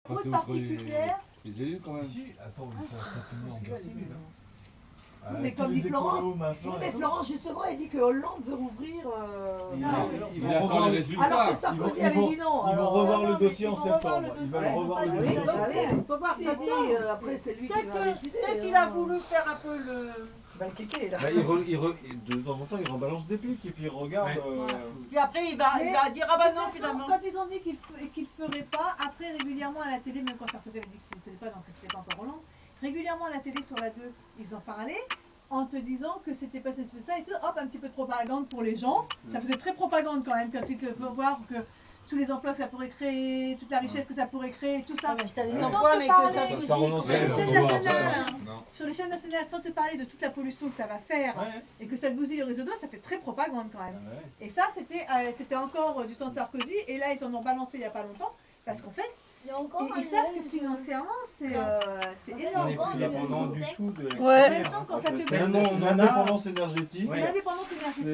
Route particulière. Les élus quand même. Si, attends, il faut continuer en Bercy, Mais comme dit Florence, oui, mais Florence justement elle dit que Hollande veut rouvrir. Il attend les résultats. Alors que Sarkozy avait dit non. Ils vont revoir le dossier en septembre. Ils veulent revoir le Oui, dossier. bah oui. Faut voir S'il maintenant. dit après c'est lui qui va décider. Peut-être qu'il a voulu faire un peu le... Bah, le kéké là. Bah, de temps en temps, il rebalance des pics et puis il regarde. Puis après, il va dire ah bah non, finalement. Quand ils ont dit qu'ils feraient pas, après régulièrement à la télé, même quand Sarkozy avait dit que c'était pas, donc c'était pas encore Hollande, régulièrement à la télé sur la 2, ils en parlaient en te disant que c'était pas ça et tout, hop, un petit peu de propagande pour les gens. Ça faisait très propagande quand même, quand ils te font voir que tous les emplois que ça pourrait créer, toute la richesse que ça pourrait créer, tout ça. Mais t'as des Sans emplois, te mais parler que ça aussi, ça renonce sur les à chaînes rien. nationales, Non. sur les chaînes nationales, sans te parler de toute la pollution que ça va faire et que ça te bousille le réseau d'eau, ça fait très propagande quand même. Et ça, c'était encore du temps de Sarkozy, et là, ils en ont balancé il n'y a pas longtemps, parce qu'en fait, Il y a encore ils savent que financièrement, c'est énorme. encore des Dépendant maisons du secs. tout de En même temps, quand ça te C'est baisse, l'indépendance énergétique. c'est l'indépendance énergétique.